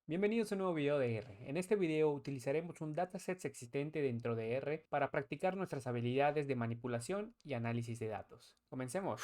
Bienvenidos a un nuevo video de R. En este video utilizaremos un dataset existente dentro de R para practicar nuestras habilidades de manipulación y análisis de datos. Comencemos.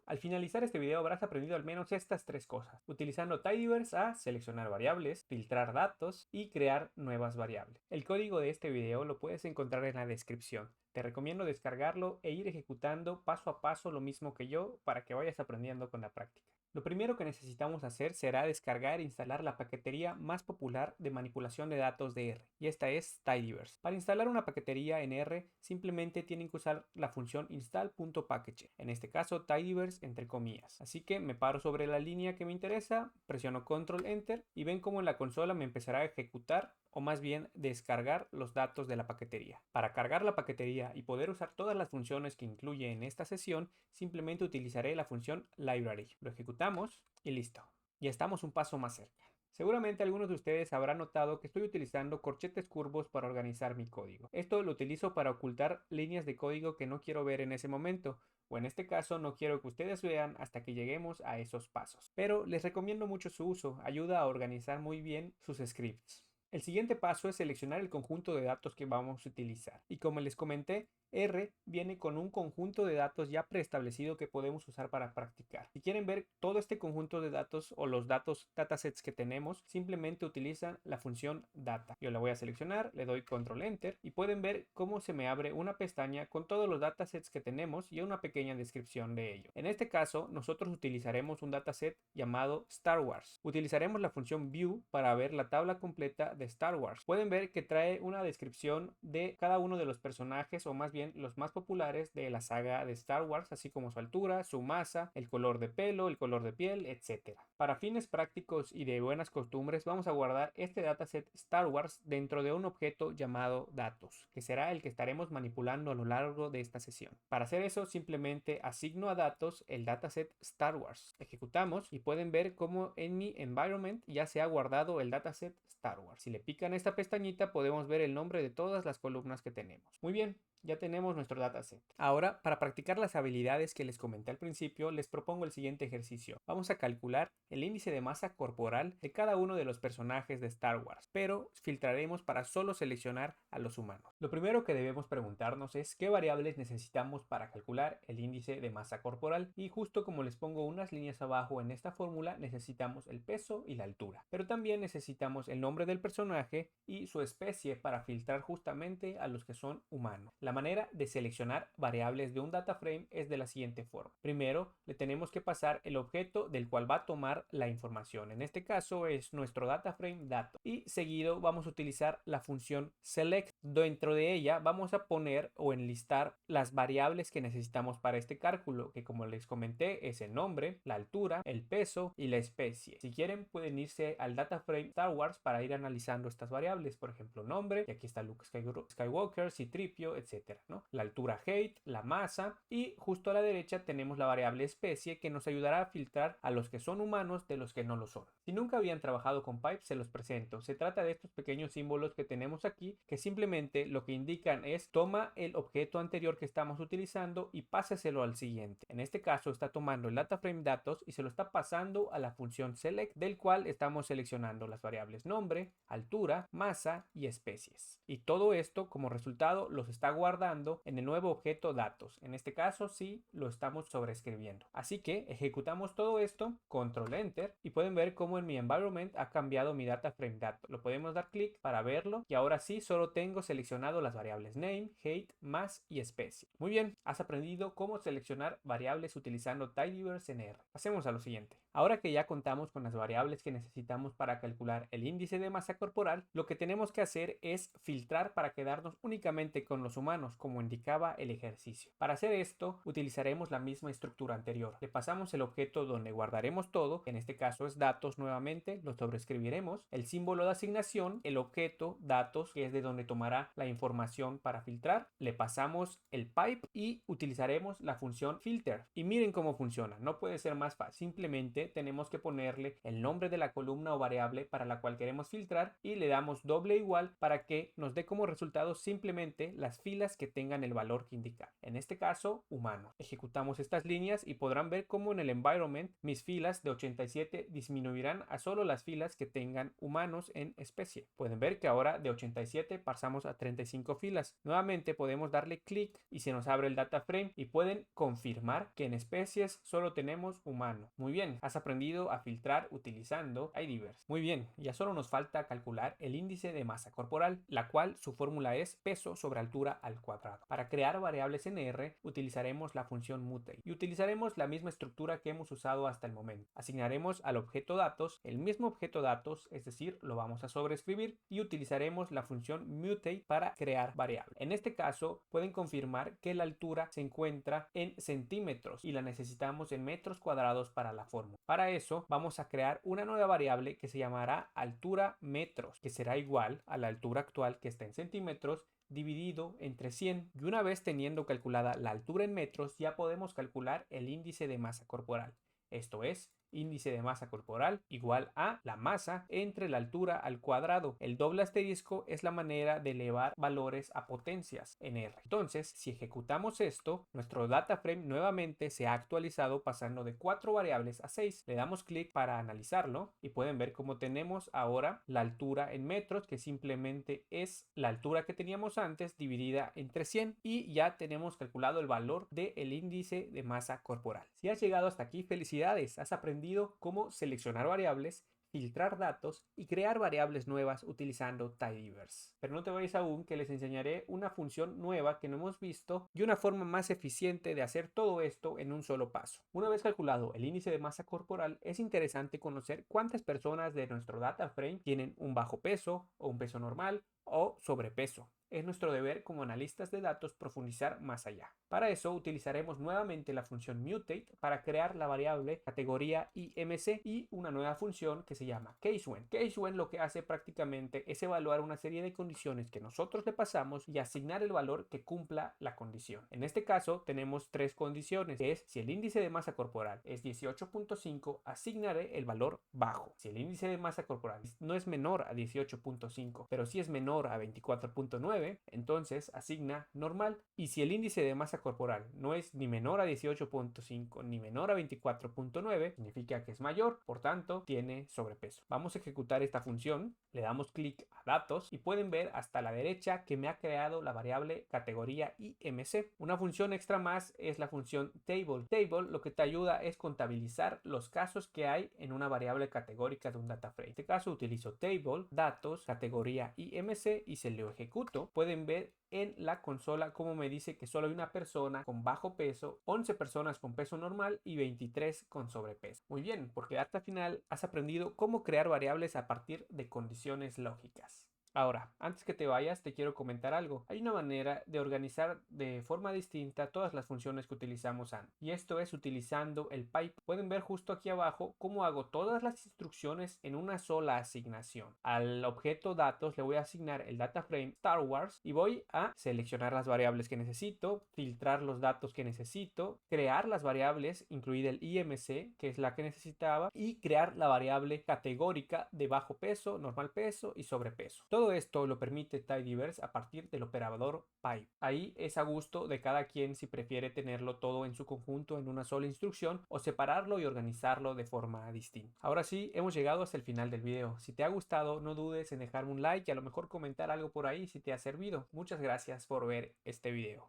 Al finalizar este video habrás aprendido al menos estas tres cosas, utilizando tidyverse a seleccionar variables, filtrar datos y crear nuevas variables. El código de este video lo puedes encontrar en la descripción. Te recomiendo descargarlo e ir ejecutando paso a paso lo mismo que yo para que vayas aprendiendo con la práctica. Lo primero que necesitamos hacer será descargar e instalar la paquetería más popular de manipulación de datos de R, y esta es tidyverse. Para instalar una paquetería en R, simplemente tienen que usar la función install.package, en este caso tidyverse entre comillas. Así que me paro sobre la línea que me interesa, presiono control enter y ven cómo en la consola me empezará a ejecutar o más bien descargar los datos de la paquetería. Para cargar la paquetería y poder usar todas las funciones que incluye en esta sesión, simplemente utilizaré la función library. Lo ejecutamos y listo. Ya estamos un paso más cerca. Seguramente algunos de ustedes habrán notado que estoy utilizando corchetes curvos para organizar mi código. Esto lo utilizo para ocultar líneas de código que no quiero ver en ese momento, o en este caso no quiero que ustedes vean hasta que lleguemos a esos pasos. Pero les recomiendo mucho su uso, ayuda a organizar muy bien sus scripts. El siguiente paso es seleccionar el conjunto de datos que vamos a utilizar. Y como les comenté, R viene con un conjunto de datos ya preestablecido que podemos usar para practicar. Si quieren ver todo este conjunto de datos o los datasets que tenemos, simplemente utilizan la función data. Yo la voy a seleccionar, le doy control enter y pueden ver cómo se me abre una pestaña con todos los datasets que tenemos y una pequeña descripción de ello. En este caso, nosotros utilizaremos un dataset llamado Star Wars. Utilizaremos la función view para ver la tabla completa de Star Wars. Pueden ver que trae una descripción de cada uno de los personajes o más bien los más populares de la saga de Star Wars, así como su altura, su masa, el color de pelo, el color de piel, etc. Para fines prácticos y de buenas costumbres vamos a guardar este dataset Star Wars dentro de un objeto llamado datos, que será el que estaremos manipulando a lo largo de esta sesión. Para hacer eso simplemente asigno a datos el dataset Star Wars. Ejecutamos y pueden ver cómo en mi environment ya se ha guardado el dataset Star Wars. Si le pican esta pestañita podemos ver el nombre de todas las columnas que tenemos. Muy bien. Ya tenemos nuestro dataset. Ahora, para practicar las habilidades que les comenté al principio, les propongo el siguiente ejercicio. Vamos a calcular el índice de masa corporal de cada uno de los personajes de Star Wars, pero filtraremos para solo seleccionar a los humanos. Lo primero que debemos preguntarnos es qué variables necesitamos para calcular el índice de masa corporal, y justo como les pongo unas líneas abajo en esta fórmula, necesitamos el peso y la altura, pero también necesitamos el nombre del personaje y su especie para filtrar justamente a los que son humanos. La manera de seleccionar variables de un data frame es de la siguiente forma. Primero, le tenemos que pasar el objeto del cual va a tomar la información. En este caso es nuestro data frame dato. Y seguido vamos a utilizar la función select. Dentro de ella vamos a poner o enlistar las variables que necesitamos para este cálculo, que como les comenté es el nombre, la altura, el peso y la especie. Si quieren pueden irse al data frame Star Wars para ir analizando estas variables. Por ejemplo, nombre, y aquí está Luke Skywalker, C-3PO, etc. ¿no? La altura height, la masa, y justo a la derecha tenemos la variable especie que nos ayudará a filtrar a los que son humanos de los que no lo son. Si nunca habían trabajado con pipe, se los presento. Se trata de estos pequeños símbolos que tenemos aquí que simplemente lo que indican es toma el objeto anterior que estamos utilizando y páseselo al siguiente. En este caso está tomando el data frame datos y se lo está pasando a la función select, del cual estamos seleccionando las variables nombre, altura, masa y especies. Y todo esto como resultado los está guardando en el nuevo objeto datos. En este caso sí lo estamos sobreescribiendo. Así que ejecutamos todo esto, control enter, y pueden ver cómo en mi environment ha cambiado mi data frame dato. Lo podemos dar clic para verlo y ahora sí solo tengo seleccionado las variables name, height, mass y especie. Muy bien, has aprendido cómo seleccionar variables utilizando tidyverse en R. Pasemos a lo siguiente. Ahora que ya contamos con las variables que necesitamos para calcular el índice de masa corporal, lo que tenemos que hacer es filtrar para quedarnos únicamente con los humanos, como indicaba el ejercicio. Para hacer esto, utilizaremos la misma estructura anterior. Le pasamos el objeto donde guardaremos todo, en este caso es datos nuevamente, lo sobreescribiremos, el símbolo de asignación, el objeto datos, que es de donde tomará la información para filtrar, le pasamos el pipe y utilizaremos la función filter. Y miren cómo funciona, no puede ser más fácil. Simplemente Nuevamente tenemos que ponerle el nombre de la columna o variable para la cual queremos filtrar y le damos doble igual para que nos dé como resultado simplemente las filas que tengan el valor que indica. En este caso, humano. Ejecutamos estas líneas y podrán ver cómo en el environment mis filas de 87 disminuirán a solo las filas que tengan humanos en especie. Pueden ver que ahora de 87 pasamos a 35 filas. Nuevamente podemos darle clic y se nos abre el data frame y pueden confirmar que en especies solo tenemos humano. Muy bien, has aprendido a filtrar utilizando tidyverse. Muy bien, ya solo nos falta calcular el índice de masa corporal, la cual su fórmula es peso sobre altura al cuadrado. Para crear variables en R utilizaremos la función mutate y utilizaremos la misma estructura que hemos usado hasta el momento. Asignaremos al objeto datos el mismo objeto datos, es decir, lo vamos a sobreescribir y utilizaremos la función mutate para crear variable. En este caso pueden confirmar que la altura se encuentra en centímetros y la necesitamos en metros cuadrados para la fórmula. Para eso vamos a crear una nueva variable que se llamará altura metros, que será igual a la altura actual que está en centímetros dividido entre 100, y una vez teniendo calculada la altura en metros ya podemos calcular el índice de masa corporal. Esto es, índice de masa corporal igual a la masa entre la altura al cuadrado. El doble asterisco es la manera de elevar valores a potencias en R. Entonces, si ejecutamos esto, nuestro data frame nuevamente se ha actualizado pasando de 4 variables a 6. Le damos clic para analizarlo y pueden ver cómo tenemos ahora la altura en metros, que simplemente es la altura que teníamos antes dividida entre 100, y ya tenemos calculado el valor del índice de masa corporal. Si has llegado hasta aquí, felicidades, has aprendido cómo seleccionar variables, filtrar datos y crear variables nuevas utilizando tidyverse. Pero no te vayas aún, que les enseñaré una función nueva que no hemos visto y una forma más eficiente de hacer todo esto en un solo paso. Una vez calculado el índice de masa corporal, es interesante conocer cuántas personas de nuestro data frame tienen un bajo peso o un peso normal o sobrepeso. Es nuestro deber como analistas de datos profundizar más allá. Para eso utilizaremos nuevamente la función mutate para crear la variable categoría IMC y una nueva función que se llama casewhen. Casewhen lo que hace prácticamente es evaluar una serie de condiciones que nosotros le pasamos y asignar el valor que cumpla la condición. En este caso tenemos tres condiciones, que es: si el índice de masa corporal es 18.5, asignaré el valor bajo. Si el índice de masa corporal no es menor a 18.5, pero sí es menor a 24.9, entonces asigna normal. Y si el índice de masa corporal no es ni menor a 18.5 ni menor a 24.9, significa que es mayor, por tanto tiene sobrepeso. Vamos a ejecutar esta función, le damos clic a datos y pueden ver hasta la derecha que me ha creado la variable categoría IMC. Una función extra más es la función table. Table lo que te ayuda es contabilizar los casos que hay en una variable categórica de un data frame. En este caso utilizo table, datos, categoría IMC y se lo ejecuto. Pueden ver en la consola como me dice que solo hay una persona con bajo peso, 11 personas con peso normal y 23 con sobrepeso. Muy bien, porque hasta el final has aprendido cómo crear variables a partir de condiciones lógicas. Ahora, antes que te vayas, te quiero comentar algo. Hay una manera de organizar de forma distinta todas las funciones que utilizamos antes, y esto es utilizando el pipe. Pueden ver justo aquí abajo cómo hago todas las instrucciones en una sola asignación. Al objeto datos le voy a asignar el data frame Star Wars y voy a seleccionar las variables que necesito, filtrar los datos que necesito, crear las variables, incluida el IMC, que es la que necesitaba, y crear la variable categórica de bajo peso, normal peso y sobrepeso. Todo esto lo permite tidyverse a partir del operador pipe. Ahí es a gusto de cada quien si prefiere tenerlo todo en su conjunto en una sola instrucción o separarlo y organizarlo de forma distinta. Ahora sí, hemos llegado hasta el final del video. Si te ha gustado, no dudes en dejarme un like y a lo mejor comentar algo por ahí si te ha servido. Muchas gracias por ver este video.